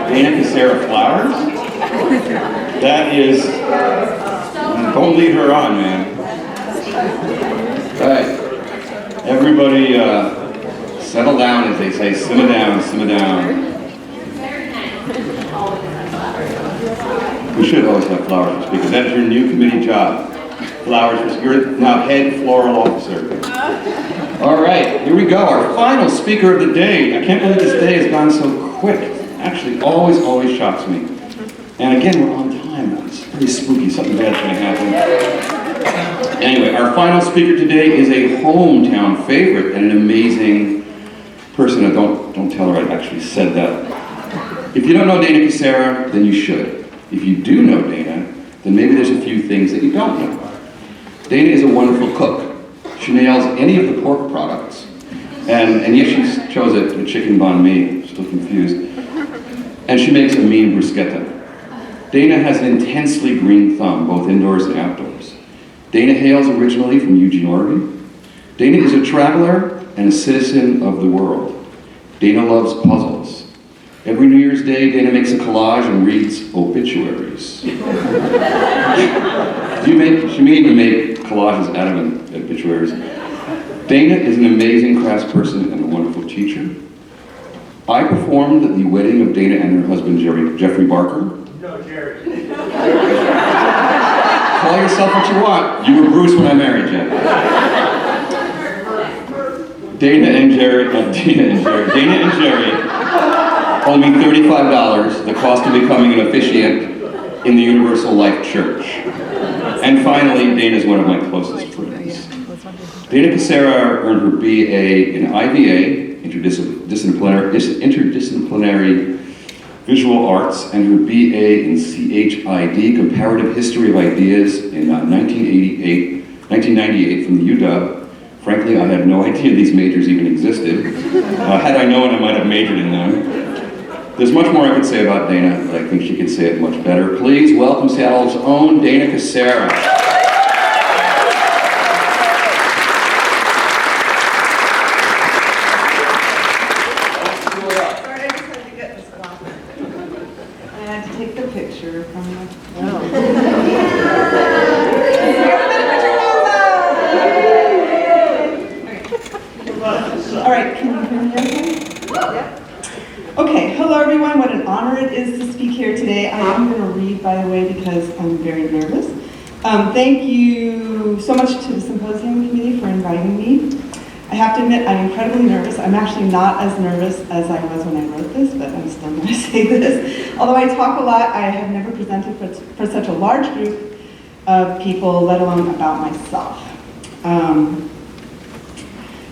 Dana Cassara flowers? That is, don't lead her on, man. All right, everybody settle down, as they say, simmer down, simmer down. We should always have flowers for speakers. That's your new committee job. Flowers for speakers. You're now head floral officer. All right, here we go. Our final speaker of the day. I can't believe this day has gone so quick. Actually, always shocks me. And again, we're on time. It's pretty spooky. Something bad's going to happen. Anyway, our final speaker today is a hometown favorite and an amazing person. Don't tell her I actually said that. If you don't know Dana Cassara, then you should. If you do know Dana, then maybe there's a few things that you don't know. Dana is a wonderful cook. She nails any of the pork products. And yes, she chose a chicken banh mi. I'm still confused. And she makes a mean bruschetta. Dana has an intensely green thumb, both indoors and outdoors. Dana hails originally from Eugene, Oregon. Dana is a traveler and a citizen of the world. Dana loves puzzles. Every New Year's Day, Dana makes a collage and reads obituaries. She may even make collages out of obituaries. Dana is an amazing craftsperson and a wonderful teacher. I performed the wedding of Dana and her husband, Jeffrey Barker. No, Jerry. Call yourself what you want. You were Bruce when I married you. Dana and Jerry owe me $35, the cost of becoming an officiant in the Universal Life Church. And finally, Dana is one of my closest friends. Dana Cassara earned her BA in IVA, interdisciplinary visual arts, and her BA in CHID, comparative history of ideas, in 1998 from the UW. Frankly, I had no idea these majors even existed. Had I known, I might have majored in them. There's much more I could say about Dana, but I think she could say it much better. Please welcome Seattle's own Dana Cassara. Sorry, I just had to get this off. I had to take the picture from the... All right, can you hear me okay? Yeah. Okay, hello everyone. What an honor it is to speak here today. I am going to read, by the way, because I'm very nervous. Thank you so much to the Symposium committee for inviting me. I have to admit, I'm incredibly nervous. I'm actually not as nervous as I was when I wrote this, but I'm still going to say this. Although I talk a lot, I have never presented for such a large group of people, let alone about myself.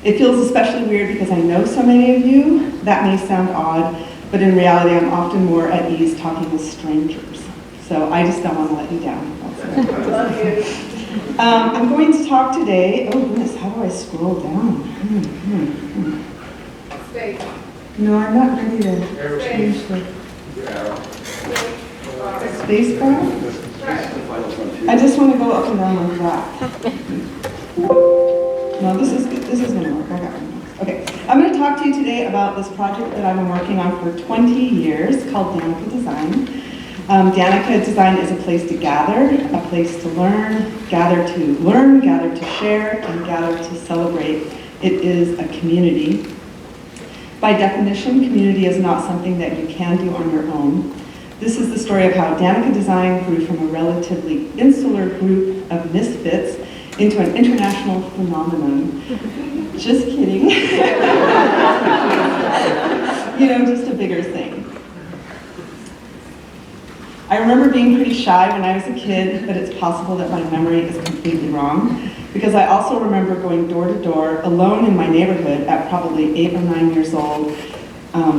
It feels especially weird because I know so many of you. That may sound odd, but in reality, I'm often more at ease talking with strangers. So I just don't want to let you down. I'm going to talk today. Oh goodness, how do I scroll down? Space. No, I'm not ready to change the space bar. I just want to go up and down like that. No, this is going to work. I got one. Okay, I'm going to talk to you today about this project that I've been working on for 20 years called Danica Design. Danica Design is a place to gather, a place to learn, gather to share, and gather to celebrate. It is a community. By definition, community is not something that you can do on your own. This is the story of how Danica Design grew from a relatively insular group of misfits into an international phenomenon. Just kidding. You know, just a bigger thing. I remember being pretty shy when I was a kid, but it's possible that my memory is completely wrong, because I also remember going door to door alone in my neighborhood at probably 8 or 9 years old,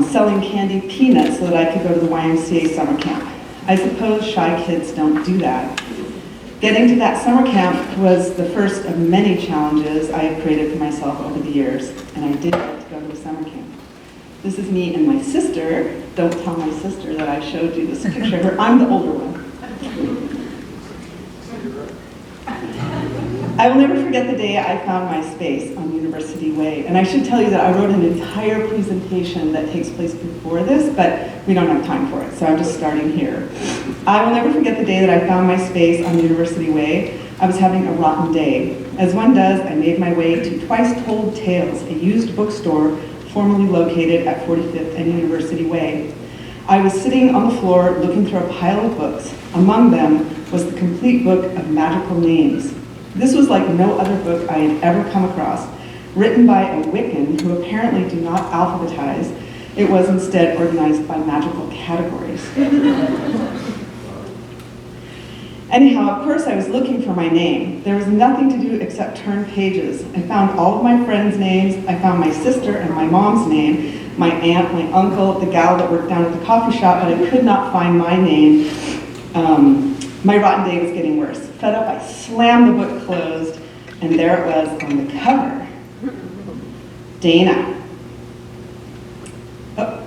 selling candied peanuts so that I could go to the YMCA summer camp. I suppose shy kids don't do that. Getting to that summer camp was the first of many challenges I have created for myself over the years, and I did get to go to the summer camp. This is me and my sister. Don't tell my sister that I showed you this picture of her. I'm the older one. I will never forget the day I found my space on University Way. And I should tell you that I wrote an entire presentation that takes place before this, but we don't have time for it, so I'm just starting here. I will never forget the day that I found my space on University Way. I was having a rotten day. As one does, I made my way to Twice Told Tales, a used bookstore formerly located at 45th and University Way. I was sitting on the floor looking through a pile of books. Among them was the complete book of magical names. This was like no other book I had ever come across, written by a Wiccan who apparently do not alphabetize. It was instead organized by magical categories. Anyhow, of course I was looking for my name. There was nothing to do except turn pages. I found all of my friends' names. I found my sister and my mom's name, my aunt, my uncle, the gal that worked down at the coffee shop, but I could not find my name. My rotten day was getting worse. Fed up, I slammed the book closed, and there it was on the cover. Dana. Oh.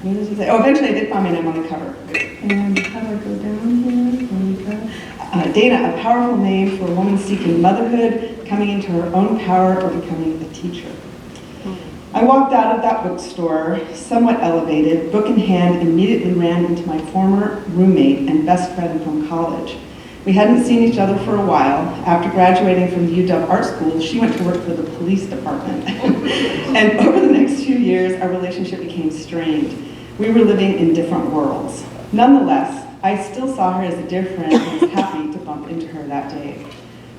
What does it say? Oh, eventually I did find my name on the cover. And how do I go down here? There we go. Dana, a powerful name for a woman seeking motherhood, coming into her own power, or becoming a teacher. I walked out of that bookstore, somewhat elevated, book in hand, immediately ran into my former roommate and best friend from college. We hadn't seen each other for a while. After graduating from the UW Art School, she went to work for the police department. And over the next few years, our relationship became strained. We were living in different worlds. Nonetheless, I still saw her as a dear friend and was happy to bump into her that day.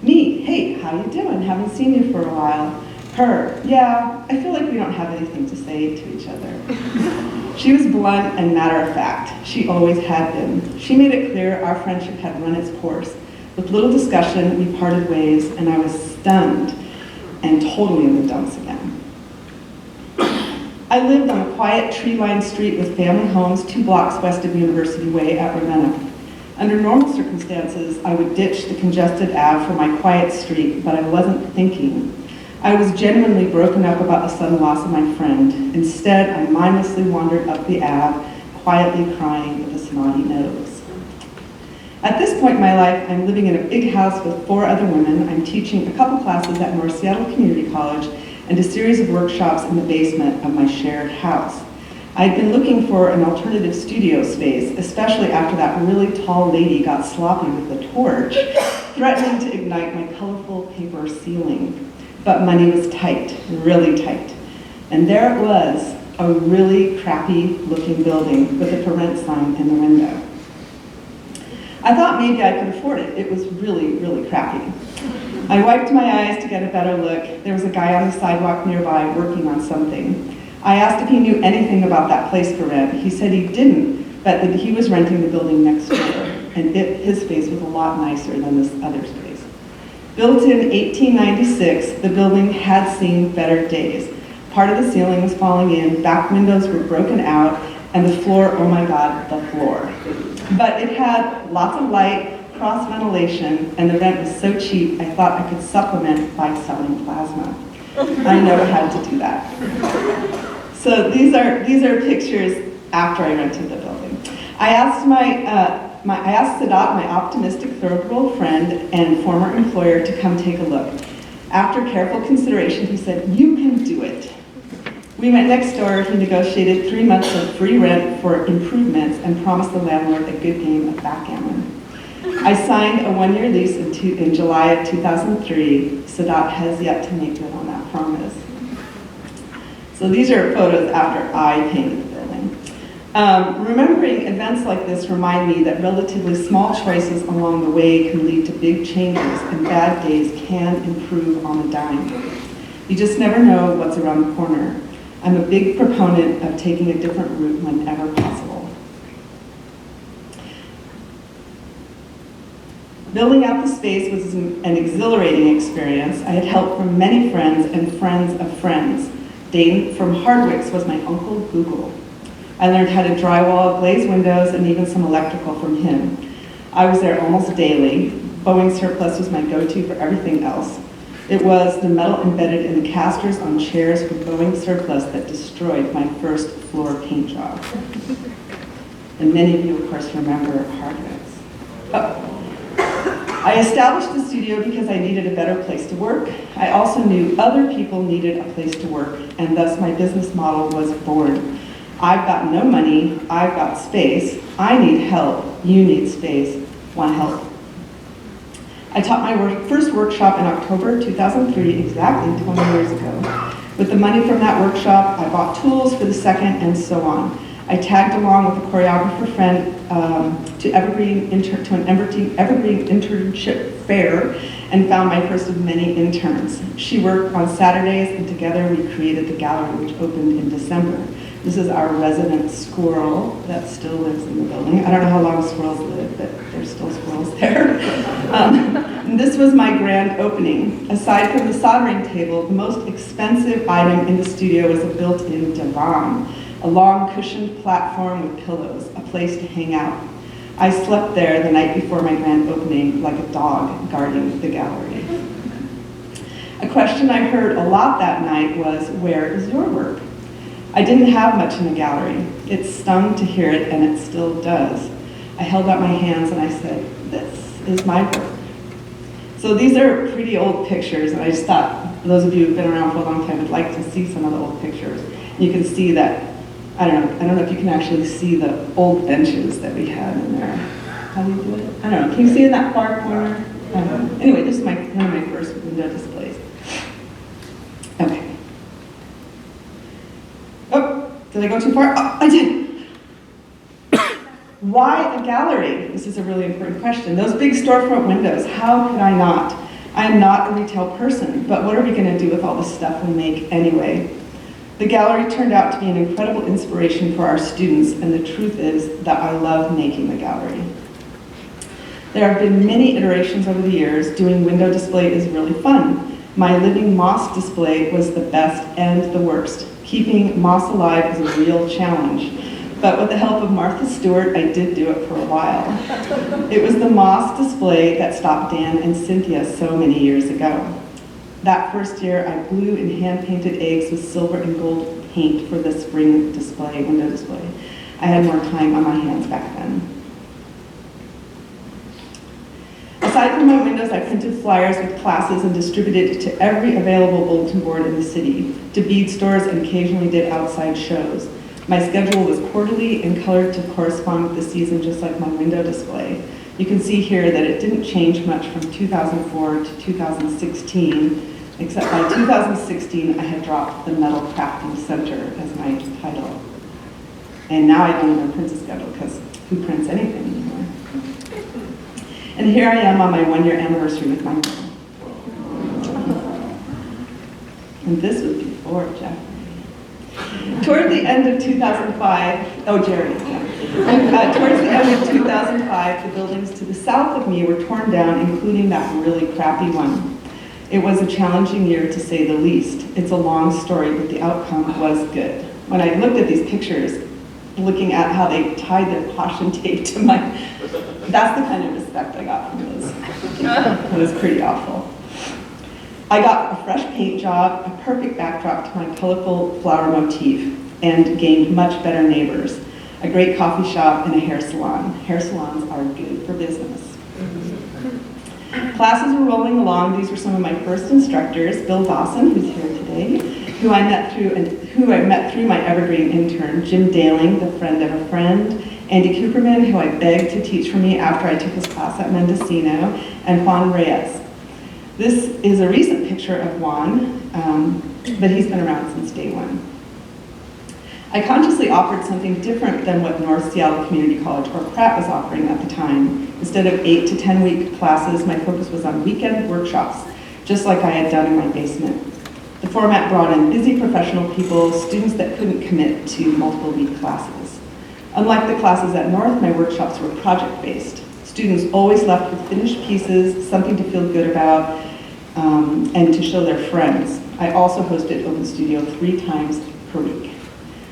Me, hey, how you doing? Haven't seen you for a while. Her, yeah, I feel like we don't have anything to say to each other. She was blunt and matter-of-fact. She always had been. She made it clear our friendship had run its course. With little discussion, we parted ways, and I was stunned and totally in the dumps again. I lived on a quiet, tree-lined street with family homes 2 blocks west of University Way at Ravenna. Under normal circumstances, I would ditch the congested Ave for my quiet street, but I wasn't thinking. I was genuinely broken up about the sudden loss of my friend. Instead, I mindlessly wandered up the Ave, quietly crying with a snotty nose. At this point in my life, I'm living in a big house with 4 other women. I'm teaching a couple classes at North Seattle Community College and a series of workshops in the basement of my shared house. I'd been looking for an alternative studio space, especially after that really tall lady got sloppy with the torch, threatening to ignite my colorful paper ceiling. But money was tight, really tight. And there it was, a really crappy looking building with a for rent sign in the window. I thought maybe I could afford it. It was really, really crappy. I wiped my eyes to get a better look. There was a guy on the sidewalk nearby working on something. I asked if he knew anything about that place for rent. He said he didn't, but that he was renting the building next door, and his space was a lot nicer than this other space. Built in 1896, the building had seen better days. Part of the ceiling was falling in, back windows were broken out, and the floor, oh my God, the floor. But it had lots of light, cross ventilation, and the rent was so cheap, I thought I could supplement by selling plasma. I never had to do that. So these are pictures after I rented the building. I asked Sadat, my optimistic third-world friend and former employer, to come take a look. After careful consideration, he said, "You can do it." We went next door. He negotiated 3 months of free rent for improvements and promised the landlord a good game of backgammon. I signed a 1-year lease in July of 2003. Sadat has yet to make good on that promise. So these are photos after I painted the building. Remembering events like this remind me that relatively small choices along the way can lead to big changes, and bad days can improve on a dime. You just never know what's around the corner. I'm a big proponent of taking a different route whenever possible. Building out the space was an exhilarating experience. I had help from many friends and friends of friends. Dane from Hardwick's was my Uncle Google. I learned how to drywall, glaze windows, and even some electrical from him. I was there almost daily. Boeing surplus was my go-to for everything else. It was the metal embedded in the casters on chairs from Boeing surplus that destroyed my first floor paint job. And many of you, of course, remember Hardwick's. Oh. I established the studio because I needed a better place to work. I also knew other people needed a place to work, and thus my business model was born. I've got no money, I've got space, I need help, you need space, want help. I taught my first workshop in October 2003, exactly 20 years ago. With the money from that workshop, I bought tools for the second, and so on. I tagged along with a choreographer friend to an Evergreen internship fair and found my first of many interns. She worked on Saturdays, and together we created the gallery, which opened in December. This is our resident squirrel that still lives in the building. I don't know how long squirrels live, but there's still squirrels there. This was my grand opening. Aside from the soldering table, the most expensive item in the studio was a built-in divan, a long cushioned platform with pillows, a place to hang out. I slept there the night before my grand opening like a dog guarding the gallery. A question I heard a lot that night was, where is your work? I didn't have much in the gallery. It stung to hear it, and it still does. I held out my hands and I said, this is my work. So these are pretty old pictures, and I just thought those of you who've been around for a long time would like to see some of the old pictures. You can see that, I don't know if you can actually see the old benches that we had in there. How do you do it? I don't know, can you see in that far corner? Anyway, this is one of my first window displays. Okay. Oh, did I go too far? Oh, I did. Why a gallery? This is a really important question. Those big storefront windows, how could I not? I am not a retail person, but what are we going to do with all the stuff we make anyway? The gallery turned out to be an incredible inspiration for our students, and the truth is that I love making the gallery. There have been many iterations over the years. Doing window display is really fun. My living moss display was the best and the worst. Keeping moss alive is a real challenge. But with the help of Martha Stewart, I did do it for a while. It was the moss display that stopped Dan and Cynthia so many years ago. That first year, I blew and hand-painted eggs with silver and gold paint for the spring display, window display. I had more time on my hands back then. Aside from my windows, I printed flyers with classes and distributed it to every available bulletin board in the city, to bead stores, and occasionally did outside shows. My schedule was quarterly and colored to correspond with the season, just like my window display. You can see here that it didn't change much from 2004 to 2016, except by 2016 I had dropped the Metal Crafting Center as my title. And now I don't even print a schedule, because who prints anything anymore? And here I am on my 1-year anniversary with my mom. And this was before Jeff. Toward the end of 2005, towards the end of 2005, the buildings to the south of me were torn down, including that really crappy one. It was a challenging year, to say the least. It's a long story, but the outcome was good. When I looked at these pictures, looking at how they tied their caution tape to my, that's the kind of respect I got from those. It was pretty awful. I got a fresh paint job, a perfect backdrop to my colorful flower motif, and gained much better neighbors, a great coffee shop, and a hair salon. Hair salons are good for business. Classes were rolling along. These were some of my first instructors, Bill Dawson, who's here today, who I met through my Evergreen intern, Jim Daling, the friend of a friend, Andy Cooperman, who I begged to teach for me after I took his class at Mendocino, and Juan Reyes. This is a recent picture of Juan, but he's been around since day one. I consciously offered something different than what North Seattle Community College, or Pratt, was offering at the time. Instead of 8 to 10 week classes, my focus was on weekend workshops, just like I had done in my basement. The format brought in busy professional people, students that couldn't commit to multiple week classes. Unlike the classes at North, my workshops were project-based. Students always left with finished pieces, something to feel good about, and to show their friends. I also hosted Open Studio 3 times per week.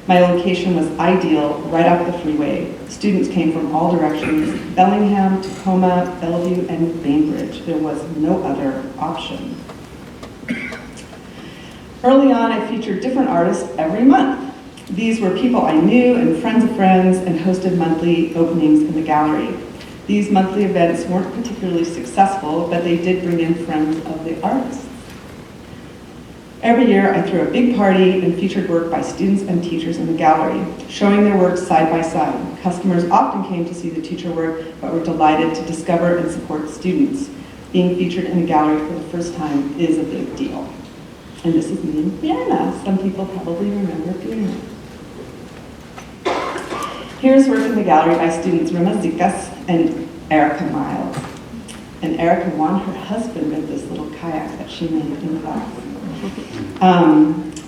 My location was ideal, right off the freeway. Students came from all directions: Bellingham, Tacoma, Bellevue, and Bainbridge. There was no other option. Early on, I featured different artists every month. These were people I knew and friends of friends, and hosted monthly openings in the gallery. These monthly events weren't particularly successful, but they did bring in friends of the artists. Every year, I threw a big party and featured work by students and teachers in the gallery, showing their work side by side. Customers often came to see the teacher work, but were delighted to discover and support students. Being featured in a gallery for the first time is a big deal. And this is me in Vienna. Some people probably remember Vienna. Here's work in the gallery by students Rima Zikas and Erica Miles. And Erica won her husband with this little kayak that she made in class.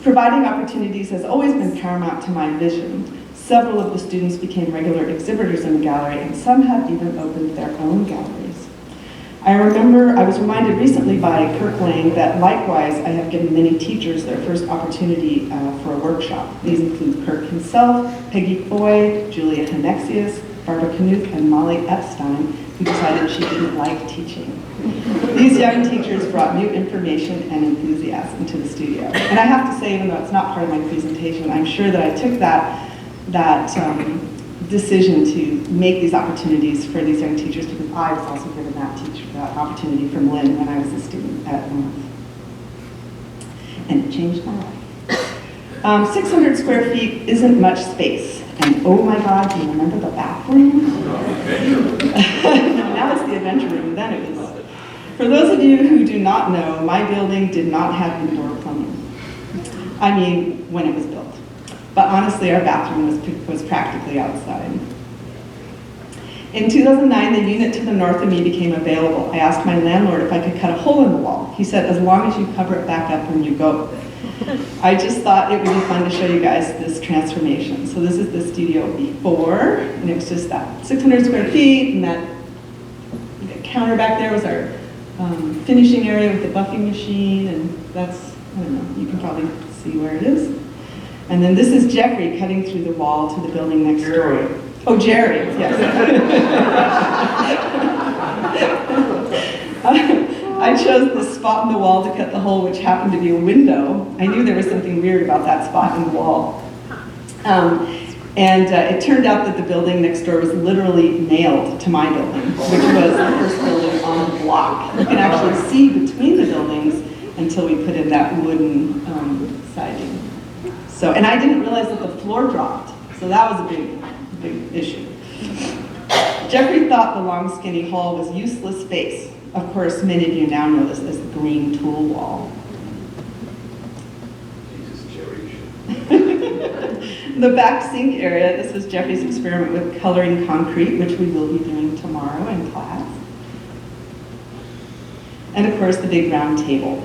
Providing opportunities has always been paramount to my vision. Several of the students became regular exhibitors in the gallery, and some have even opened their own galleries. I was reminded recently by Kirk Lang that likewise I have given many teachers their first opportunity for a workshop. These include Kirk himself, Peggy Foy, Julia Hanexius, Barbara Knuth, and Molly Epstein, who decided she didn't like teaching. These young teachers brought new information and enthusiasm to the studio. And I have to say, even though it's not part of my presentation, I'm sure that I took that decision to make these opportunities for these young teachers because I was also given that opportunity from Lynn when I was a student at North. And it changed my life. 600 square feet isn't much space. And oh my God, do you remember the bathroom? Now it's the adventure room, then it was. For those of you who do not know, my building did not have indoor plumbing. I mean, when it was built. But honestly, our bathroom was practically outside. In 2009, the unit to the north of me became available. I asked my landlord if I could cut a hole in the wall. He said, as long as you cover it back up when you go. I just thought it would be fun to show you guys this transformation. So this is the studio before, and it was just that 600 square feet, and that counter back there was our finishing area with the buffing machine, and that's, I don't know, you can probably see where it is. And then this is Jeffrey cutting through the wall to the building next door. Oh, Jerry, yes. I chose this spot in the wall to cut the hole, which happened to be a window. I knew there was something weird about that spot in the wall. It turned out that the building next door was literally nailed to my building, which was the first building on the block. You can actually see between the buildings until we put in that wooden siding. So, and I didn't realize that the floor dropped, so that was a big issue. Jeffrey thought the long, skinny hall was useless space. Of course, many of you now know this as the green tool wall. The back sink area, this was Jeffrey's experiment with coloring concrete, which we will be doing tomorrow in class. And of course, the big round table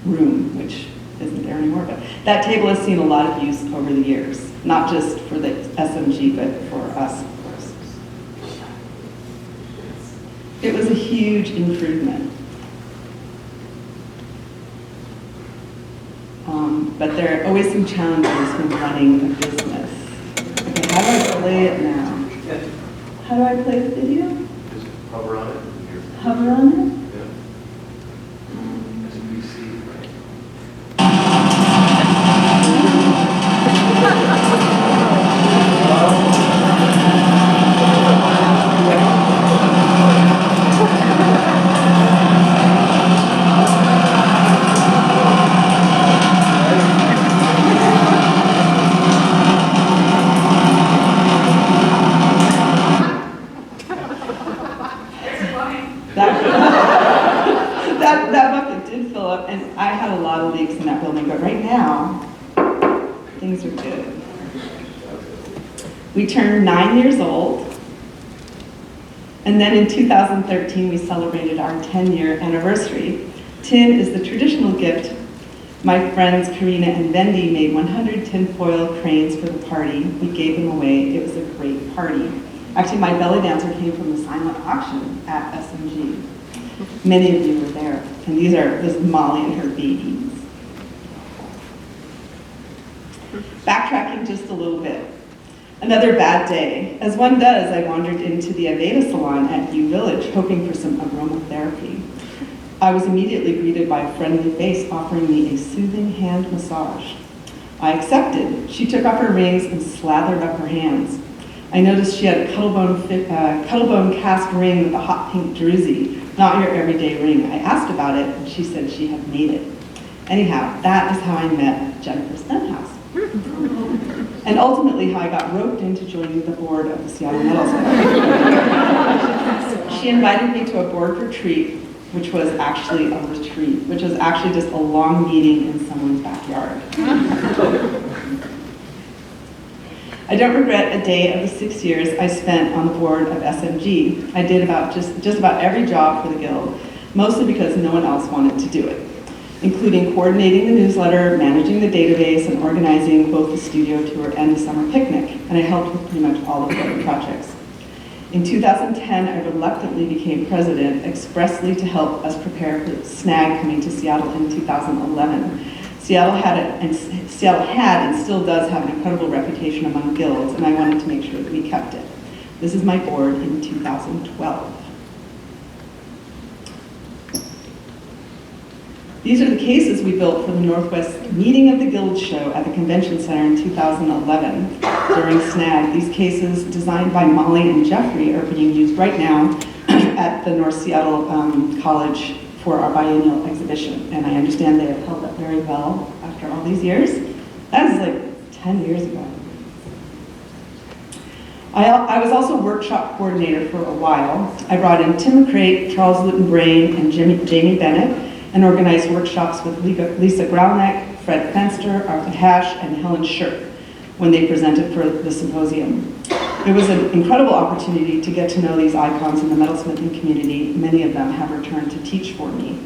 room, which isn't there anymore, but that table has seen a lot of use over the years, not just for the SMG, but for us, of course. It was a huge improvement. But there are always some challenges when running a business. Okay, how do I play it now? How do I play the video? Just hover on it. Hover on it? Yeah. As a PC, right? That bucket did fill up, and I had a lot of leaks in that building, but right now, things are good. We turned 9 years old, and then in 2013, we celebrated our 10-year anniversary. Tin is the traditional gift. My friends Karina and Vendi made 100 tinfoil cranes for the party. We gave them away. It was a great party. Actually, my belly dancer came from the silent auction at SMG. Many of you were there. And this is Molly and her babies. Backtracking just a little bit. Another bad day. As one does, I wandered into the Aveda salon at U Village, hoping for some aromatherapy. I was immediately greeted by a friendly face offering me a soothing hand massage. I accepted. She took off her rings and slathered up her hands. I noticed she had a cuttlebone cast ring with a hot pink druzy, not your everyday ring. I asked about it, and she said she had made it. Anyhow, that is how I met Jennifer Stenhouse. And ultimately how I got roped into joining the board of the Seattle Metals. She invited me to a board retreat, which was actually just a long meeting in someone's backyard. I don't regret a day of the 6 years I spent on the board of SMG. I did just about every job for the Guild, mostly because no one else wanted to do it, including coordinating the newsletter, managing the database, and organizing both the studio tour and the summer picnic. And I helped with pretty much all of the projects. In 2010, I reluctantly became president expressly to help us prepare for SNAG coming to Seattle in 2011. Seattle had and still does have an incredible reputation among guilds, and I wanted to make sure that we kept it. This is my board in 2012. These are the cases we built for the Northwest Meeting of the Guilds show at the Convention Center in 2011 during SNAG. These cases, designed by Molly and Jeffrey, are being used right now at the North Seattle College for our biennial exhibition, and I understand they have held up very well after all these years. That was like 10 years ago. I was also workshop coordinator for a while. I brought in Tim McCrate, Charles Luton-Brain, and Jamie Bennett, and organized workshops with Lisa Grauneck, Fred Fenster, Arthur Hash, and Helen Shirk when they presented for the Symposium. It was an incredible opportunity to get to know these icons in the metalsmithing community. Many of them have returned to teach for me.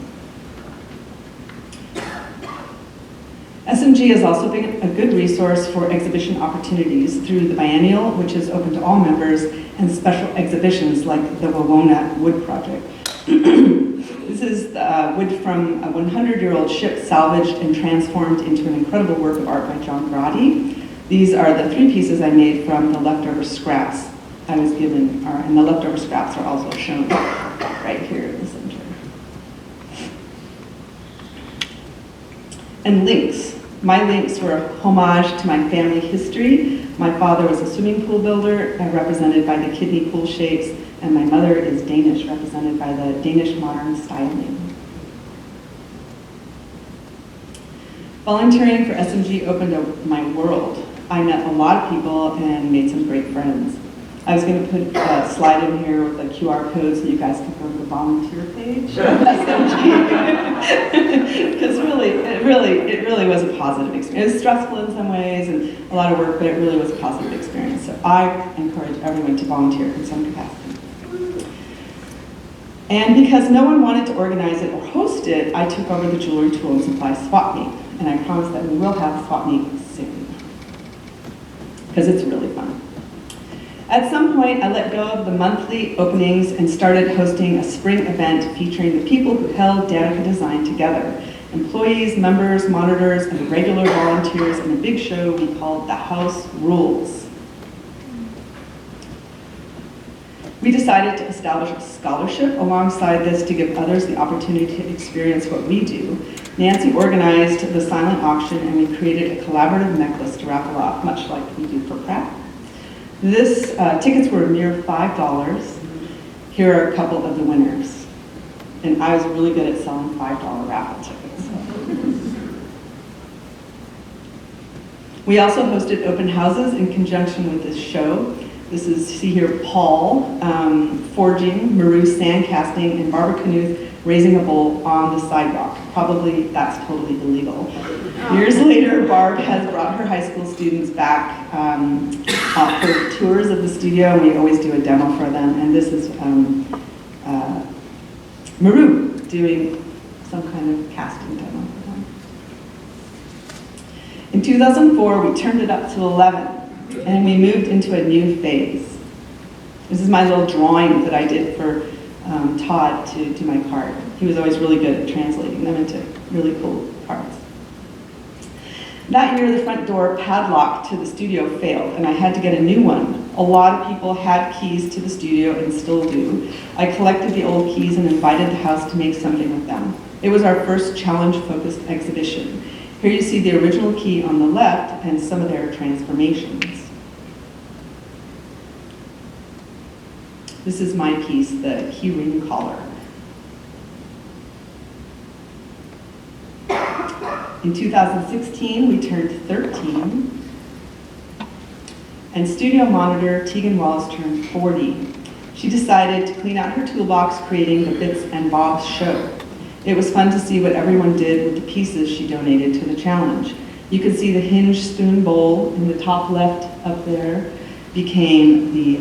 SMG has also been a good resource for exhibition opportunities through the biennial, which is open to all members, and special exhibitions like the Wawona Wood Project. This is wood from a 100-year-old ship salvaged and transformed into an incredible work of art by John Brody. These are the 3 pieces I made from the leftover scraps I was given, and the leftover scraps are also shown right here in the center. And links. My links were a homage to my family history. My father was a swimming pool builder, represented by the kidney pool shapes, and my mother is Danish, represented by the Danish modern styling. Volunteering for SMG opened up my world. I met a lot of people and made some great friends. I was going to put a slide in here with a QR code so you guys can go to the volunteer page of SMG. Because it really was a positive experience. It was stressful in some ways and a lot of work, but it really was a positive experience. So I encourage everyone to volunteer in some capacity. And because no one wanted to organize it or host it, I took over the jewelry, tool, and supply swap meet. And I promise that we will have a swap meet soon. Because it's really fun. At some point, I let go of the monthly openings and started hosting a spring event featuring the people who held Danica Design together. Employees, members, monitors, and regular volunteers in a big show we called The House Rules. We decided to establish a scholarship alongside this to give others the opportunity to experience what we do. Nancy organized the silent auction and we created a collaborative necklace to raffle off, much like we do for Pratt. Tickets were a mere $5. Here are a couple of the winners. And I was really good at selling $5 raffle tickets. We also hosted open houses in conjunction with this show. This is, see here, Paul forging, Maru sand casting, and Barbara Knuth raising a bowl on the sidewalk. Probably that's totally illegal. Years later, Barb has brought her high school students back for tours of the studio, and we always do a demo for them. And this is Maru doing some kind of casting demo for them. In 2004, we turned it up to 11. And we moved into a new phase. This is my little drawing that I did for Todd to do my card. He was always really good at translating them into really cool cards. That year, the front door padlock to the studio failed, and I had to get a new one. A lot of people had keys to the studio and still do. I collected the old keys and invited the house to make something with them. It was our first challenge-focused exhibition. Here you see the original key on the left and some of their transformations. This is my piece, the keyring collar. In 2016, we turned 13. And studio monitor Tegan Wallace turned 40. She decided to clean out her toolbox, creating the Bits and Bobs show. It was fun to see what everyone did with the pieces she donated to the challenge. You can see the hinge spoon bowl in the top left up there became the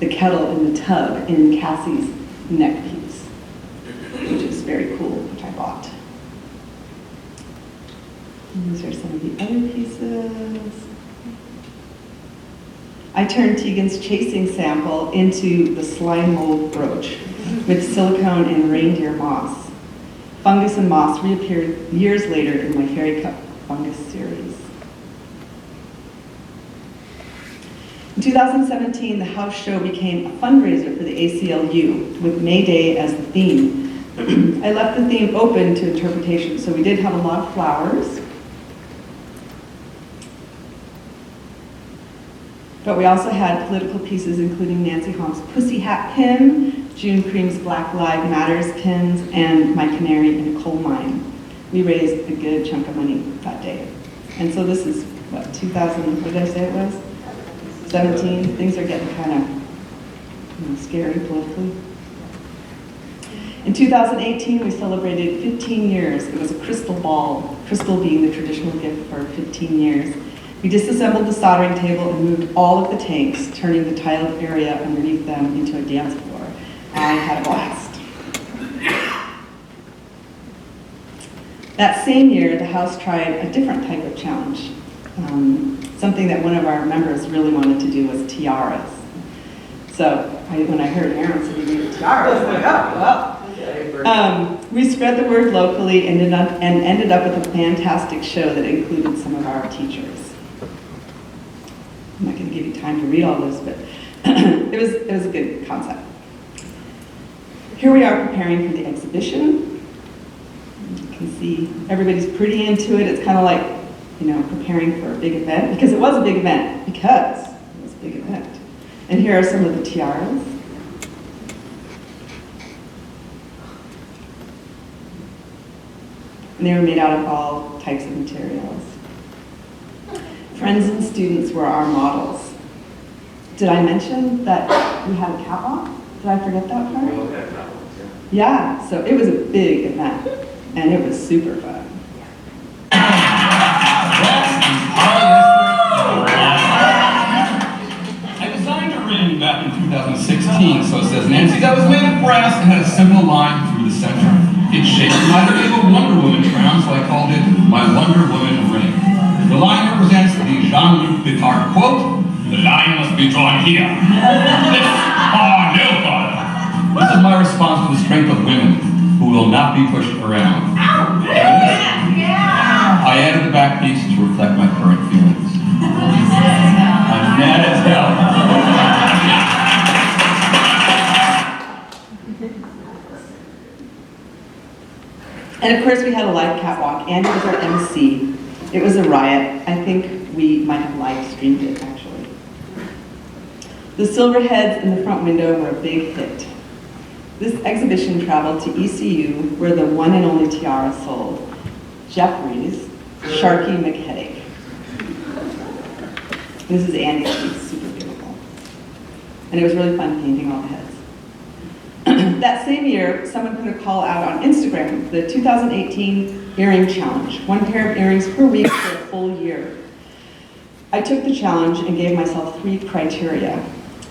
kettle in the tub in Cassie's neck piece, which is very cool, which I bought. And these are some of the other pieces. I turned Tegan's chasing sample into the slime mold brooch with silicone and reindeer moss. Fungus and moss reappeared years later in my Fairy Cup fungus series. In 2017, the house show became a fundraiser for the ACLU with May Day as the theme. I left the theme open to interpretation, so we did have a lot of flowers. But we also had political pieces including Nancy Homp's Pussy Hat pin, June Cream's Black Lives Matters pins, and My Canary in a Coal Mine. We raised a good chunk of money that day. And so this is, what, 2000, what did I say it was? 17. Things are getting kind of scary politically. In 2018, we celebrated 15 years. It was a crystal ball, crystal being the traditional gift for 15 years. We disassembled the soldering table and moved all of the tanks, turning the tiled area underneath them into a dance floor. I had a blast. That same year, the house tried a different type of challenge. Something that one of our members really wanted to do was tiaras. So when I heard Aaron say he made a tiara, I was like, oh, well. We spread the word locally and ended up with a fantastic show that included some of our teachers. I'm not going to give you time to read all this, but it was a good concept. Here we are preparing for the exhibition. You can see everybody's pretty into it. It's kind of like, preparing for a big event, because it was a big event, And here are some of the tiaras. And they were made out of all types of materials. Friends and students were our models. Did I mention that we had a catwalk? Did I forget that part? We all had problems, Yeah, so it was a big event, and it was super fun. I designed a ring back in 2016, so it says Nancy's that was made of brass and had a simple line through the center. It's shaped reminded me of a Wonder Woman crown, so I called it my Wonder Woman ring. The line represents the Jean-Luc Picard quote, "The line must be drawn here." This, no father. This is my response to the strength of women who will not be pushed around. I added the back piece to reflect my current feelings. I'm mad as hell. And of course, we had a live catwalk. Andy was our MC. It was a riot. I think we might have live streamed it, actually. The silver heads in the front window were a big hit. This exhibition traveled to ECU, where the one and only tiara sold. Jeffrey's Sharky McHeadache. This is Andy's piece, super beautiful. And it was really fun painting all the heads. That same year, someone put a call out on Instagram, the 2018 earring challenge, 1 pair of earrings per week for a full year. I took the challenge and gave myself 3 criteria.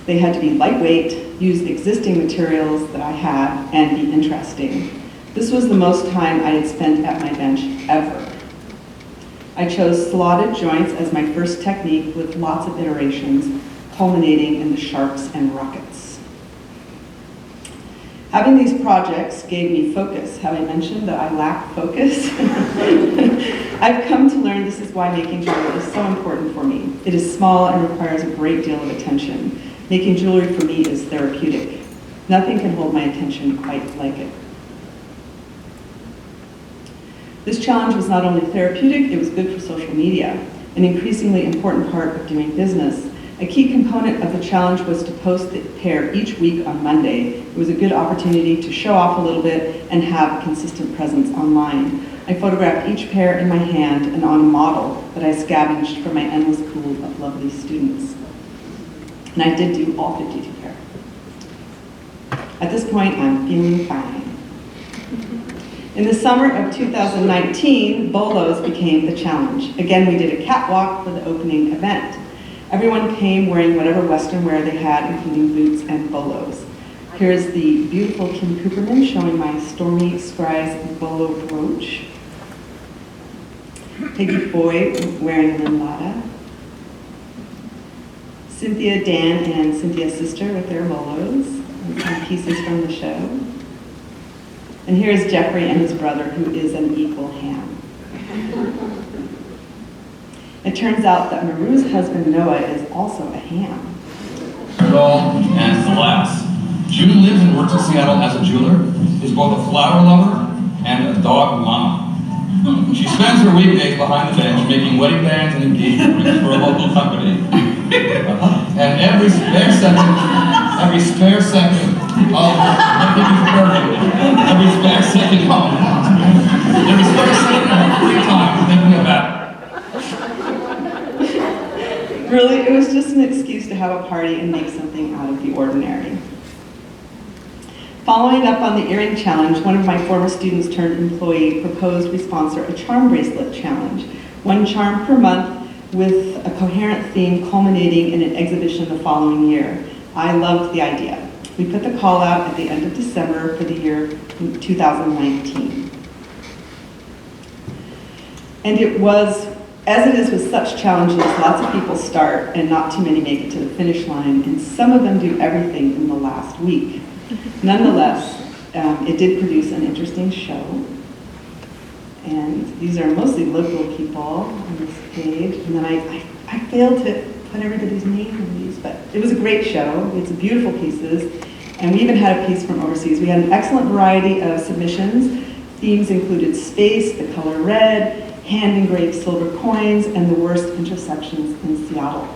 They had to be lightweight, use the existing materials that I had, and be interesting. This was the most time I had spent at my bench ever. I chose slotted joints as my first technique with lots of iterations, culminating in the sharps and rockets. Having these projects gave me focus. Have I mentioned that I lack focus? I've come to learn this is why making jewelry is so important for me. It is small and requires a great deal of attention. Making jewelry for me is therapeutic. Nothing can hold my attention quite like it. This challenge was not only therapeutic, it was good for social media, an increasingly important part of doing business. I A key component of the challenge was to post the pair each week on Monday. It was a good opportunity to show off a little bit and have a consistent presence online. I photographed each pair in my hand and on a model that I scavenged from my endless pool of lovely students. And I did do all 52 pair. At this point, I'm feeling fine. In the summer of 2019, bolos became the challenge. Again, we did a catwalk for the opening event. Everyone came wearing whatever Western wear they had, including boots and bolos. Here's the beautiful Kim Cooperman showing my Stormy Skies bolo brooch. Peggy Boyd wearing Lindada. Cynthia, Dan, and Cynthia's sister with their bolos. And some pieces from the show. And here's Jeffrey and his brother, who is an equal ham. It turns out that Maru's husband, Noah, is also a ham. All and alas, June lives and works in Seattle as a jeweler, is both a flower lover and a dog mama. She spends her weekdays behind the bench making wedding bands and engagement rings for a local company. And every spare second of every spare second of free time thinking about it. Really, it was just an excuse to have a party and make something out of the ordinary. Following up on the earring challenge, one of my former students turned employee proposed we sponsor a charm bracelet challenge. One charm per month with a coherent theme culminating in an exhibition the following year. I loved the idea. We put the call out at the end of December for the year 2019. And it was, as it is with such challenges, lots of people start and not too many make it to the finish line, and some of them do everything in the last week. Nonetheless, it did produce an interesting show. And these are mostly local people on this page. And then I failed to put everybody's name in these, but it was a great show. It's beautiful pieces. And we even had a piece from overseas. We had an excellent variety of submissions. Themes included space, the color red, hand-engraved silver coins, and the worst intersections in Seattle.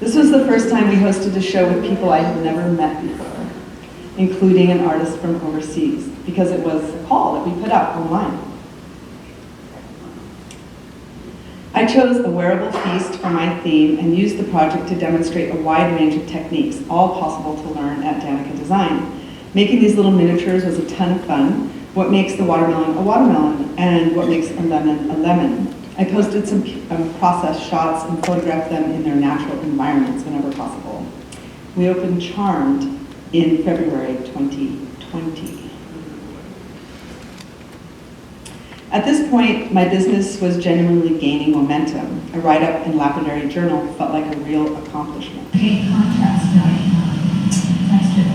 This was the first time we hosted a show with people I had never met before, including an artist from overseas, because it was a call that we put out online. I chose a wearable feast for my theme and used the project to demonstrate a wide range of techniques, all possible to learn at Danica Design. Making these little miniatures was a ton of fun. What makes the watermelon a watermelon, and what makes a lemon a lemon. I posted some process shots and photographed them in their natural environments whenever possible. We opened Charmed in February 2020. At this point, my business was genuinely gaining momentum. A write-up in Lapidary Journal felt like a real accomplishment. Paid contracts, next year.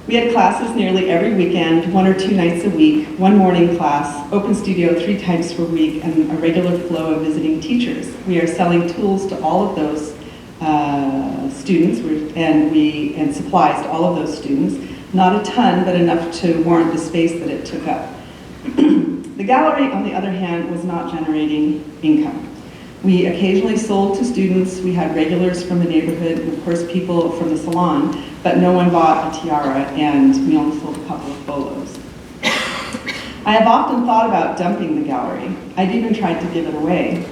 We had classes nearly every weekend, 1 or 2 nights a week, one morning class, open studio 3 times per week, and a regular flow of visiting teachers. We are selling tools to all of those students and supplies to all of those students. Not a ton, but enough to warrant the space that it took up. The gallery, on the other hand, was not generating income. We occasionally sold to students, we had regulars from the neighborhood, and of course people from the salon, but no one bought a tiara, and we only sold a couple of bolos. I have often thought about dumping the gallery. I'd even tried to give it away.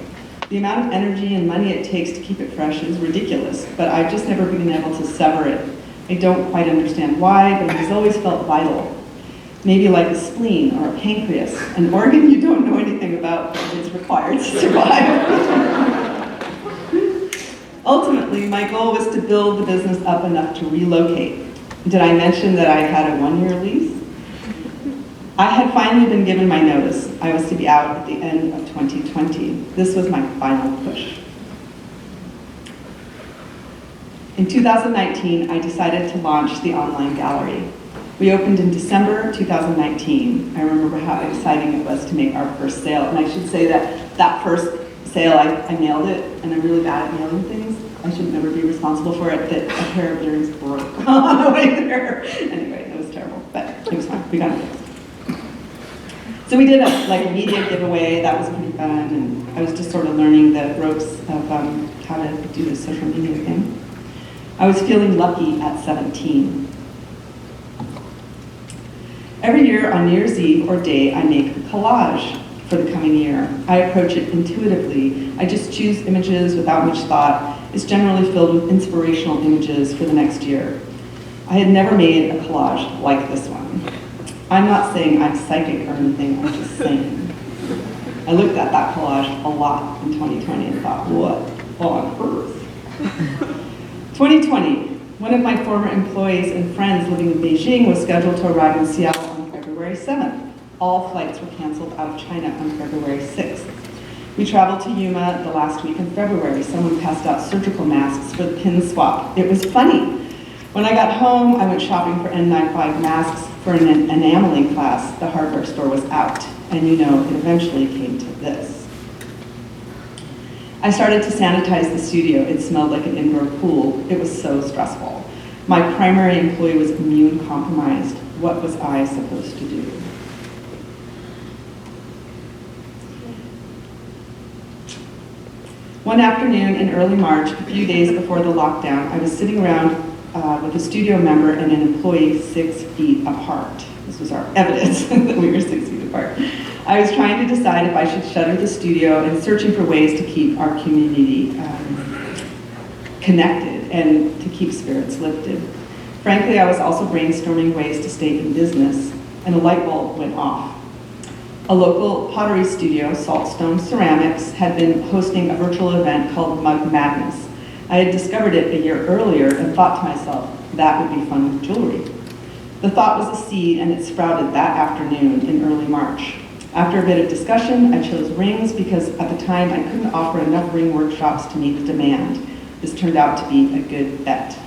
The amount of energy and money it takes to keep it fresh is ridiculous, but I've just never been able to sever it. I don't quite understand why, but it has always felt vital. Maybe like a spleen or a pancreas, an organ you don't know anything about, but it's required to survive. Ultimately, my goal was to build the business up enough to relocate. Did I mention that I had a 1-year lease? I had finally been given my notice. I was to be out at the end of 2020. This was my final push. In 2019, I decided to launch the online gallery. We opened in December 2019. I remember how exciting it was to make our first sale. And I should say that first sale, I mailed it, and I'm really bad at mailing things. I should never be responsible for it, that a pair of earrings broke on the way there. Anyway, it was terrible. we got it. So we did a media giveaway. That was pretty fun, and I was just sort of learning the ropes of how to do this social media thing. I was feeling lucky at 17. Every year on New Year's Eve or day, I make a collage for the coming year. I approach it intuitively. I just choose images without much thought. It's generally filled with inspirational images for the next year. I had never made a collage like this one. I'm not saying I'm psychic or anything, I'm just saying. I looked at that collage a lot in 2020 and thought, what on earth? 2020, one of my former employees and friends living in Beijing was scheduled to arrive in Seattle on February 7th. All flights were canceled out of China on February 6th. We traveled to Yuma the last week in February. Someone passed out surgical masks for the pin swap. It was funny. When I got home, I went shopping for N95 masks for an enameling class. The hardware store was out, and you know, it eventually came to this. I started to sanitize the studio. It smelled like an indoor pool. It was so stressful. My primary employee was immune compromised. What was I supposed to do? One afternoon in early March, a few days before the lockdown, I was sitting around with a studio member and an employee 6 feet apart. This was our evidence that we were 6 feet apart. I was trying to decide if I should shutter the studio and searching for ways to keep our community connected and to keep spirits lifted. Frankly, I was also brainstorming ways to stay in business, and a light bulb went off. A local pottery studio, Saltstone Ceramics, had been hosting a virtual event called Mug Madness. I had discovered it a year earlier and thought to myself, that would be fun with jewelry. The thought was a seed, and it sprouted that afternoon in early March. After a bit of discussion, I chose rings because at the time I couldn't offer enough ring workshops to meet the demand. This turned out to be a good bet.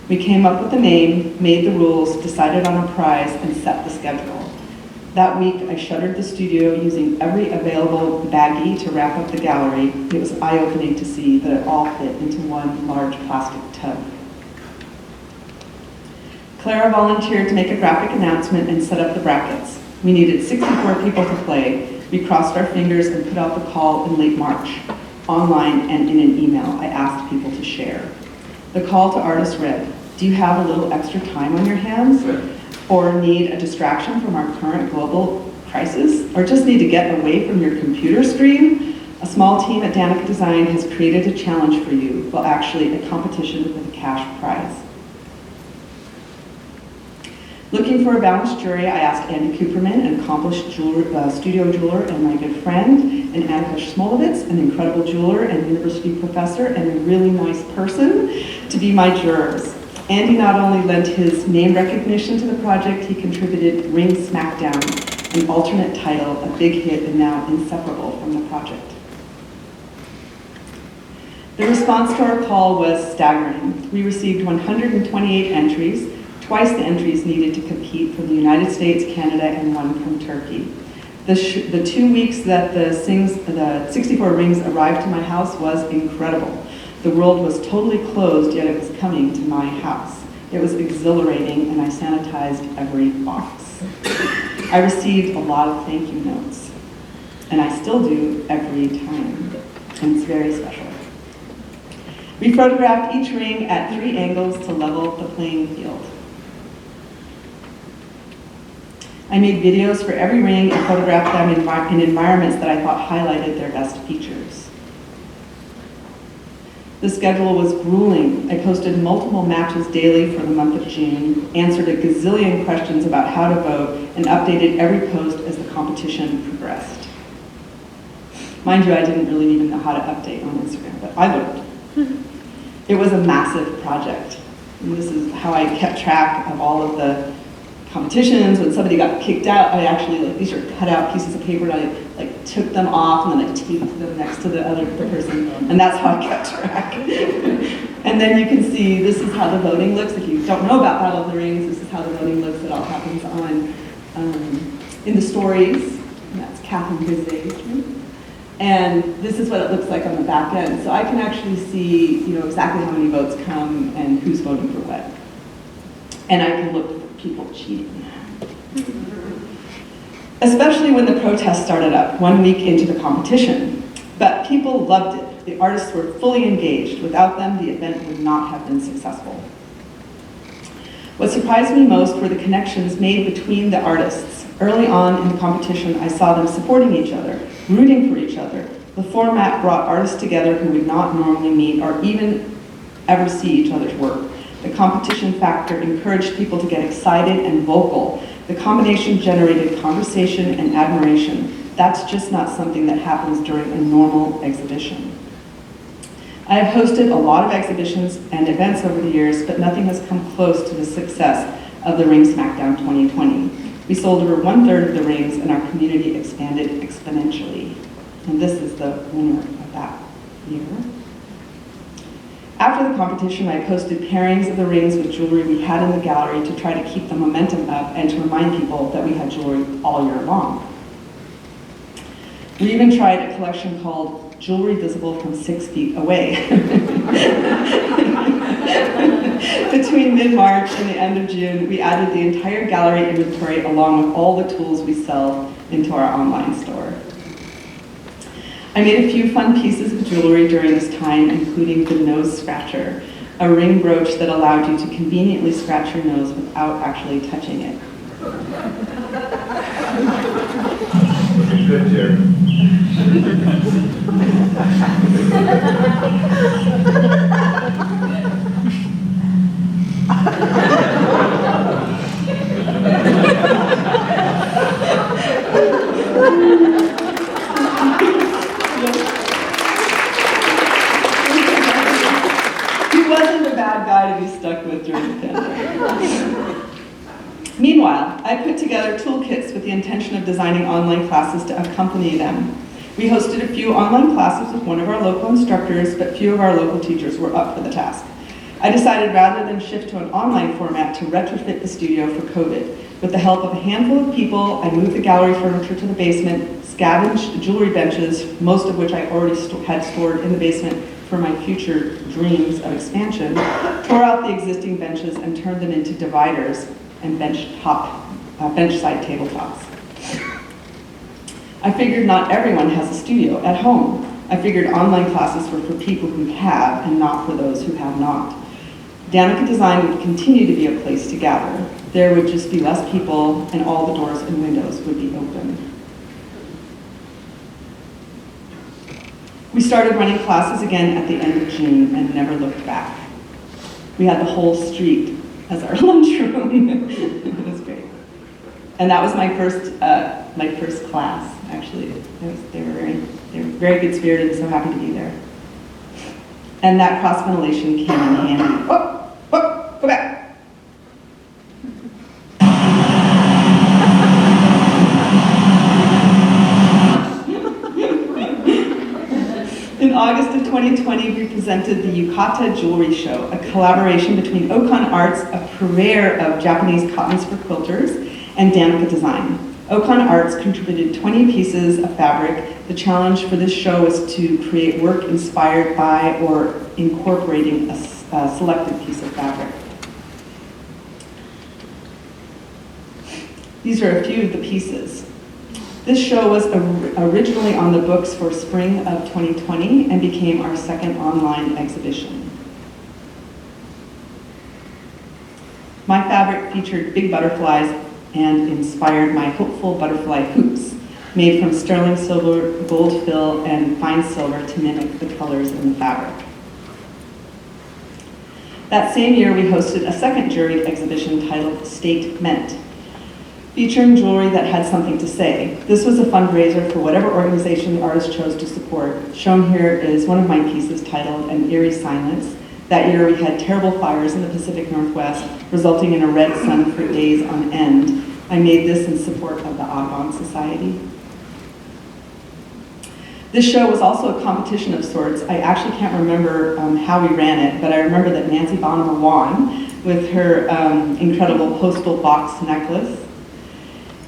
We came up with a name, made the rules, decided on a prize, and set the schedule. That week, I shuttered the studio using every available baggie to wrap up the gallery. It was eye-opening to see that it all fit into one large plastic tub. Clara volunteered to make a graphic announcement and set up the brackets. We needed 64 people to play. We crossed our fingers and put out the call in late March. Online and in an email, I asked people to share. The call to artists read, do you have a little extra time on your hands? Or need a distraction from our current global crisis? Or just need to get away from your computer screen? A small team at Danica Design has created a challenge for you, well actually a competition with a cash prize. Looking for a balanced jury, I asked Andy Cooperman, an accomplished studio jeweler and my good friend, and Annika Schmolovitz, an incredible jeweler and university professor and a really nice person, to be my jurors. Andy not only lent his name recognition to the project, he contributed Ring Smackdown, an alternate title, a big hit and now inseparable from the project. The response to our call was staggering. We received 128 entries, twice the entries needed to compete from the United States, Canada, and one from Turkey. The 2 weeks that the 64 rings arrived to my house was incredible. The world was totally closed, yet it was coming to my house. It was exhilarating, and I sanitized every box. I received a lot of thank you notes, and I still do every time, and it's very special. We photographed each ring at 3 angles to level the playing field. I made videos for every ring and photographed them in environments that I thought highlighted their best features. The schedule was grueling. I posted multiple matches daily for the month of June, answered a gazillion questions about how to vote, and updated every post as the competition progressed. Mind you, I didn't really even know how to update on Instagram, but I learned. It was a massive project. And this is how I kept track of all of the competitions. When somebody got kicked out, I actually, these are cut out pieces of paper, and I took them off and then I taped them next to the person, and that's how I kept track. And then you can see, this is how the voting looks. If you don't know about Battle of the Rings, this is how the voting looks. It all happens on, in the stories, and that's Catherine Grisey's. And this is what it looks like on the back end. So I can actually see, exactly how many votes come and who's voting for what. And I can look for people cheating. Especially when the protest started up 1 week into the competition. But people loved it. The artists were fully engaged. Without them, the event would not have been successful. What surprised me most were the connections made between the artists. Early on in the competition, I saw them supporting each other, rooting for each other. The format brought artists together who would not normally meet or even ever see each other's work. The competition factor encouraged people to get excited and vocal. The combination generated conversation and admiration. That's just not something that happens during a normal exhibition. I have hosted a lot of exhibitions and events over the years, but nothing has come close to the success of the Ring Smackdown 2020. We sold over 1/3 of the rings and our community expanded exponentially. And this is the winner of that year. After the competition, I posted pairings of the rings with jewelry we had in the gallery to try to keep the momentum up and to remind people that we had jewelry all year long. We even tried a collection called Jewelry Visible from 6 Feet Away. Between mid-March and the end of June, we added the entire gallery inventory along with all the tools we sell into our online store. I made a few fun pieces of jewelry during this time, including the nose scratcher, a ring brooch that allowed you to conveniently scratch your nose without actually touching it. Good, Jerry. He wasn't a bad guy to be stuck with during the pandemic. Meanwhile, I put together toolkits with the intention of designing online classes to accompany them. We hosted a few online classes with one of our local instructors, but few of our local teachers were up for the task. I decided rather than shift to an online format to retrofit the studio for COVID. With the help of a handful of people, I moved the gallery furniture to the basement, scavenged jewelry benches, most of which I already had stored in the basement for my future dreams of expansion, tore out the existing benches and turned them into dividers and bench-side tabletops. I figured not everyone has a studio at home. I figured online classes were for people who have and not for those who have not. Danica Design would continue to be a place to gather. There would just be less people and all the doors and windows would be open. We started running classes again at the end of June and never looked back. We had the whole street as our lunchroom. It was great. And that was my first class, actually. They were very good spirited and so happy to be there. And that cross-ventilation came in handy. Oh, go back. In August of 2020, we presented the Yukata Jewelry Show, a collaboration between Okan Arts, a purveyor of Japanese cottons for quilters, and Danica Design. Okan Arts contributed 20 pieces of fabric. The challenge for this show was to create work inspired by or incorporating a selected piece of fabric. These are a few of the pieces. This show was originally on the books for spring of 2020 and became our second online exhibition. My fabric featured big butterflies and inspired my hopeful butterfly hoops, made from sterling silver, gold fill, and fine silver to mimic the colors in the fabric. That same year, we hosted a second juried exhibition titled State Meant, featuring jewelry that had something to say. This was a fundraiser for whatever organization the artist chose to support. Shown here is one of my pieces titled An Eerie Silence. That year we had terrible fires in the Pacific Northwest, resulting in a red sun for days on end. I made this in support of the Audubon Society. This show was also a competition of sorts. I actually can't remember how we ran it, but I remember that Nancy Bonham won with her incredible postal box necklace.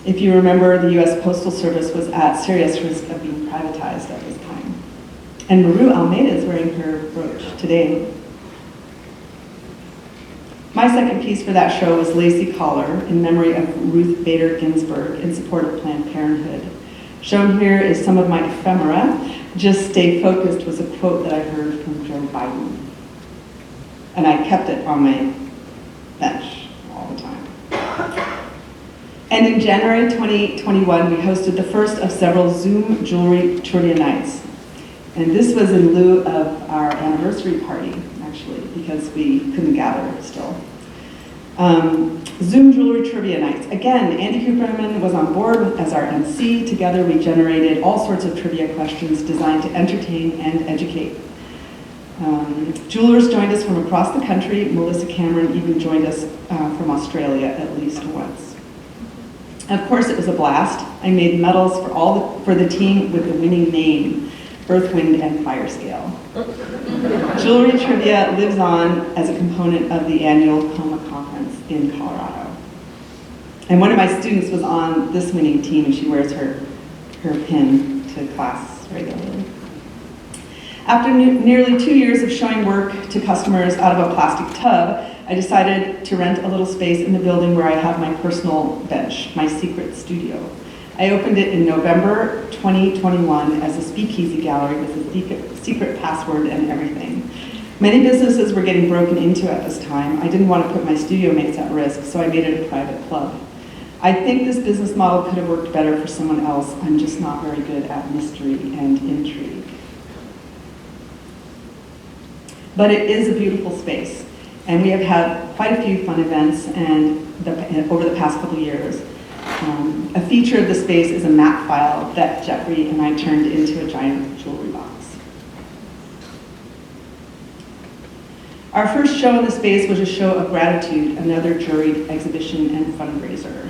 If you remember, the U.S. Postal Service was at serious risk of being privatized at this time. And Maru Almeida is wearing her brooch today. My second piece for that show was Lacey Collar in memory of Ruth Bader Ginsburg in support of Planned Parenthood. Shown here is some of my ephemera. Just stay focused was a quote that I heard from Joe Biden. And I kept it on my bench all the time. And in January 2021, we hosted the first of several Zoom jewelry trivia nights. And this was in lieu of our anniversary party, actually, because we couldn't gather still. Zoom jewelry trivia nights. Again, Andy Cooperman was on board as our MC. Together we generated all sorts of trivia questions designed to entertain and educate. Jewelers joined us from across the country. Melissa Cameron even joined us from Australia at least once. Of course, it was a blast. I made medals for the team with the winning name, Earth, Wind, and Fire Scale. Jewelry trivia lives on as a component of the annual COMA conference in Colorado. And one of my students was on this winning team, and she wears her pin to class regularly. After nearly 2 years of showing work to customers out of a plastic tub, I decided to rent a little space in the building where I have my personal bench, my secret studio. I opened it in November 2021 as a speakeasy gallery with a secret password and everything. Many businesses were getting broken into at this time. I didn't want to put my studio mates at risk, so I made it a private club. I think this business model could have worked better for someone else. I'm just not very good at mystery and intrigue. But it is a beautiful space, and we have had quite a few fun events over the past couple years. A feature of the space is a map file that Jeffrey and I turned into a giant jewelry box. Our first show in the space was a show of gratitude, another juried exhibition and fundraiser.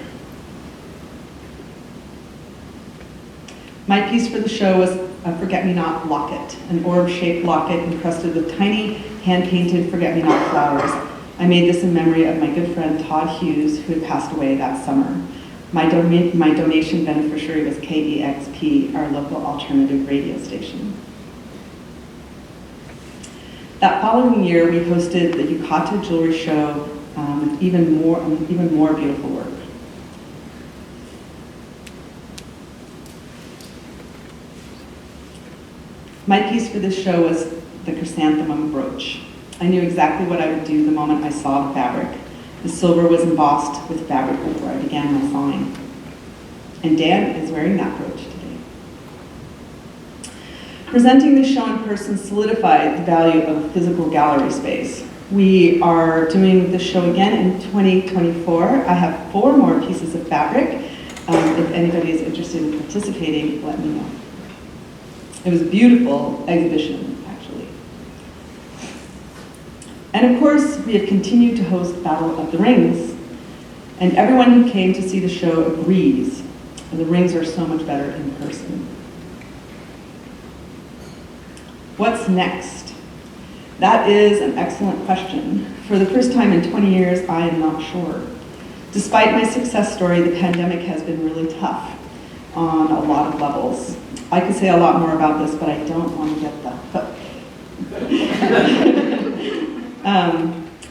My piece for the show was a forget-me-not locket, an orb-shaped locket encrusted with tiny hand-painted forget-me-not flowers. I made this in memory of my good friend Todd Hughes, who had passed away that summer. My donation beneficiary was KEXP, our local alternative radio station. That following year, we hosted the Yukata Jewelry Show with even more beautiful work. My piece for this show was the chrysanthemum brooch. I knew exactly what I would do the moment I saw the fabric. The silver was embossed with fabric before I began my sewing. And Dan is wearing that brooch today. Presenting this show in person solidified the value of a physical gallery space. We are doing this show again in 2024. I have 4 more pieces of fabric. If anybody is interested in participating, let me know. It was a beautiful exhibition, actually. And of course, we have continued to host Battle of the Rings. And everyone who came to see the show agrees. And the rings are so much better in person. What's next? That is an excellent question. For the first time in 20 years, I am not sure. Despite my success story, the pandemic has been really tough on a lot of levels. I could say a lot more about this, but I don't want to get the hook.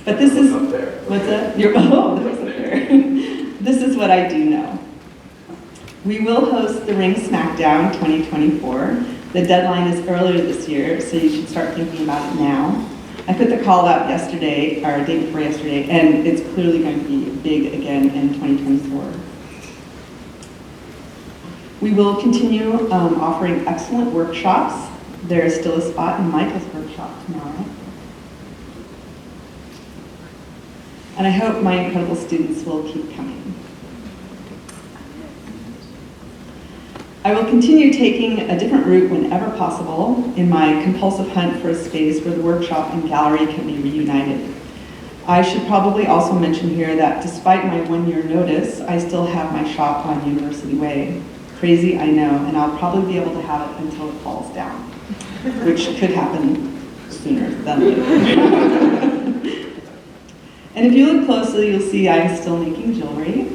But this is, Up there. what's that? The hook's up there. This is what I do know. We will host the Ring Smackdown 2024. The deadline is earlier this year, so you should start thinking about it now. I put the call out yesterday, or day before yesterday, and it's clearly going to be big again in 2024. We will continue offering excellent workshops. There is still a spot in Michael's workshop tomorrow. And I hope my incredible students will keep coming. I will continue taking a different route whenever possible in my compulsive hunt for a space where the workshop and gallery can be reunited. I should probably also mention here that despite my 1-year notice, I still have my shop on University Way. Crazy, I know, and I'll probably be able to have it until it falls down, which could happen sooner than later. And if you look closely, you'll see I'm still making jewelry,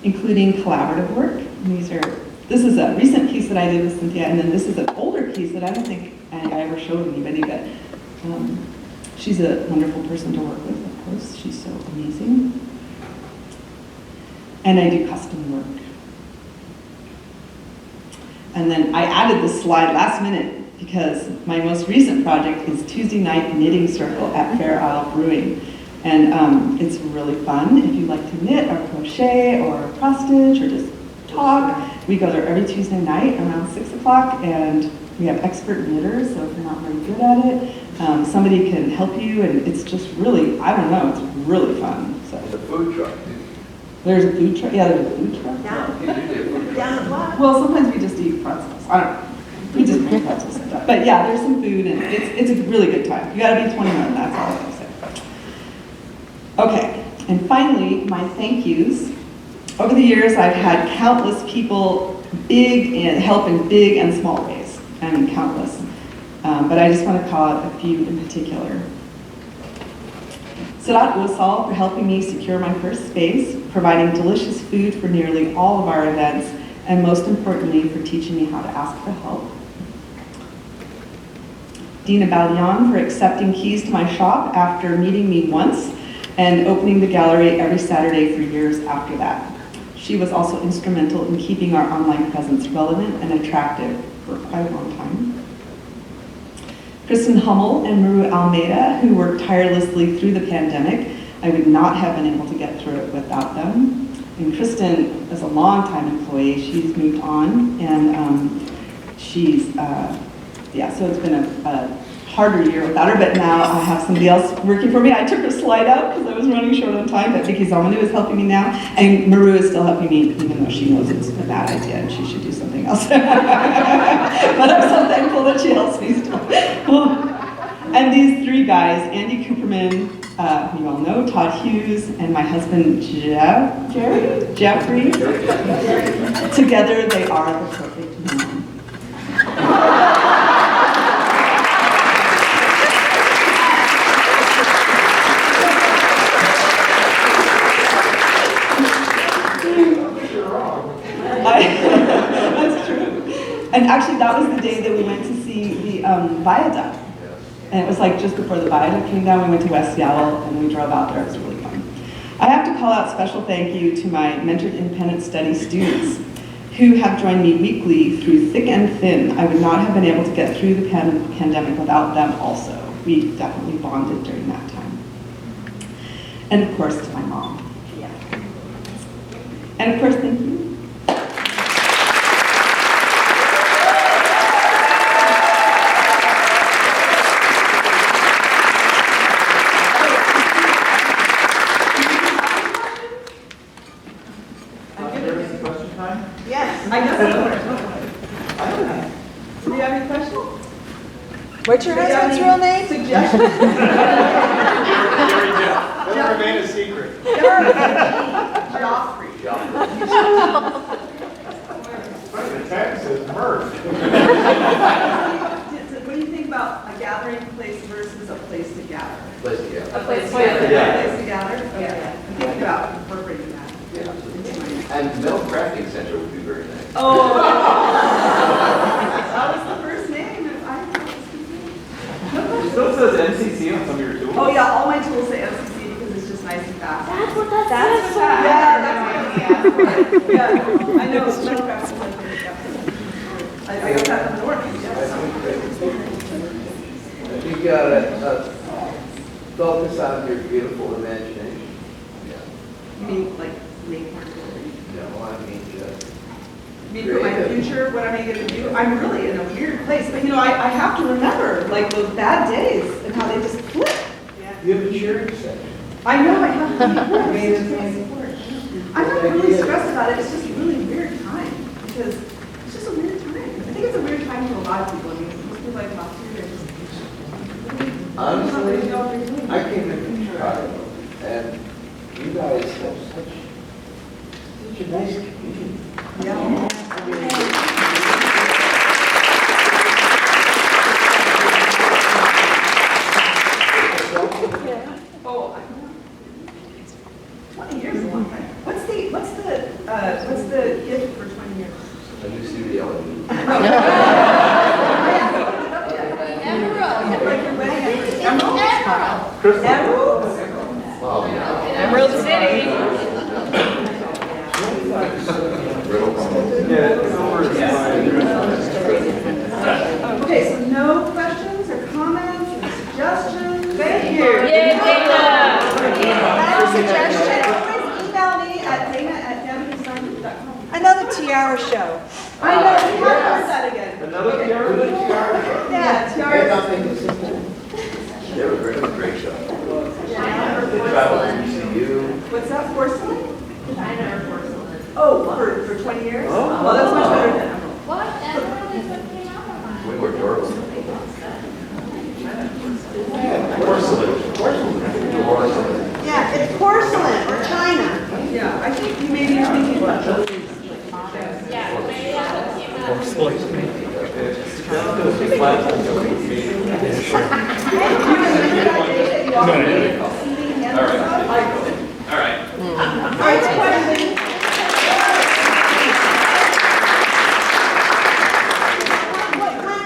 including collaborative work. And this is a recent piece that I did with Cynthia, and then this is an older piece that I don't think I ever showed anybody, but She's a wonderful person to work with, of course. She's so amazing. And I do custom work. And then I added this slide last minute because my most recent project is Tuesday night knitting circle at Fair Isle Brewing. And it's really fun if you like to knit or crochet or cross stitch or just talk. We go there every Tuesday night around 6 o'clock, and we have expert knitters, so if you're not very good at it, somebody can help you, and it's just really, I don't know, it's really fun. So The food truck. there's a food truck. Yeah, there's a food truck. Well, sometimes we just eat pretzels. I don't know. We just make pretzels sometimes. But yeah, there's some food, and it's a really good time. You gotta be 21, that's all I can say. Okay, and finally, my thank yous. Over the years, I've had countless people help in big and small ways. I mean, countless. But I just want to call out a few in particular. Sadat Usal for helping me secure my first space, providing delicious food for nearly all of our events, and most importantly, for teaching me how to ask for help. Dina Balian for accepting keys to my shop after meeting me once and opening the gallery every Saturday for years after that. She was also instrumental in keeping our online presence relevant and attractive for quite a long time. Kristen Hummel and Maru Almeida, who worked tirelessly through the pandemic. I would not have been able to get through it without them. And Kristen is a longtime employee. She's moved on, and so it's been a harder year without her, but now I have somebody else working for me. I took her slide out because I was running short on time, but Vicky Zomanu is helping me now, and Maru is still helping me, even though she knows it's a bad idea and she should do something else. But I'm so thankful that she helps me still. And these three guys, Andy Cooperman, who you all know, Todd Hughes, and my husband, Jeffrey. Together, they are the perfect man. That's true. And actually, that was the day that we went to see the viaduct. And it was like just before the viaduct came down, we went to West Seattle and we drove out there. It was really fun. I have to call out special thank you to my mentored independent study students who have joined me weekly through thick and thin. I would not have been able to get through the pandemic without them also. We definitely bonded during that time. And of course, to my mom. Yeah. And of course, thank you. What's your husband's real name? Suggestions? It'll remain a secret. Joffrey. The text says Murph. What do you think about a gathering place versus a place to gather? Place together. A place to gather. A place to gather? Okay. I'm thinking about incorporating that. And Mill Crafting Center would be very nice. Oh. That was the first name. Still says MCC on some of your tools. Oh yeah, all my tools say MCC because it's just nice and fast. That's what that That's says. what yeah, that's what yeah, I know. It's metal craft is like I got that in the work. You gotta focus on your beautiful imagination. You mean like make more tools? No, I mean just. For my future, what am I going to do? I'm really in a weird place, but I have to remember like those bad days and how they just flip. You have a cheering section. I know I have to support. I'm not really stressed about it. It's just a really weird time because it's just a weird time. I think it's a weird time for a lot of people. I mean, most people I talk to, they're just Honestly, I came in from Chicago, and you guys have such a nice community. yeah. Oh, I don't know. 20 years is a long time. What's the gift for 20 years? A new studio. Like your wedding anniversary. Emerald City. Okay, so no questions or comments or suggestions? Thank you. Yay, Dana. Have a suggestion, always email me at dana@danadesign.com. Another tiara show. I know, we have heard that again. Another tiara? Yeah, And tiaras. nothing is simple. They were a great show. They traveled to ECU. What's that, porcelain? Oh, for 20 years? Well, that's much better than emerald. We were adorable. Porcelain. Yeah, it's porcelain or china. Yeah, I think you maybe are thinking about those. All right. All right, questions?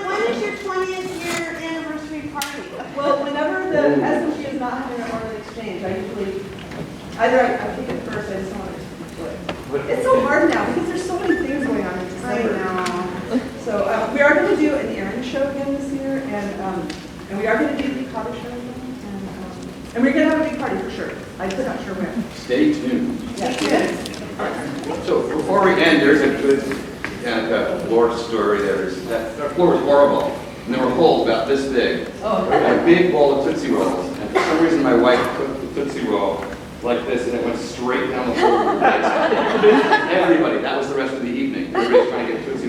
When is your 20th year anniversary party? Well, whenever the SMG is not having an oral exchange, I usually, either I pick it first, I just don't want to do it. It's so hard now because there's so many things going on in December now. So we are going to do an Erin show again this year, and we are going to do the cottage show again, and we're going to have a big party for sure. I'm just not sure when. Stay tuned. Yeah. So before we end, there's a good floor story. That floor was horrible, and there were holes about this big. Oh. And a big bowl of Tootsie Rolls, and for some reason my wife cooked the Tootsie Roll like this, and it went straight down the floor. Everybody, that was the rest of the evening. Everybody's trying to get Tootsie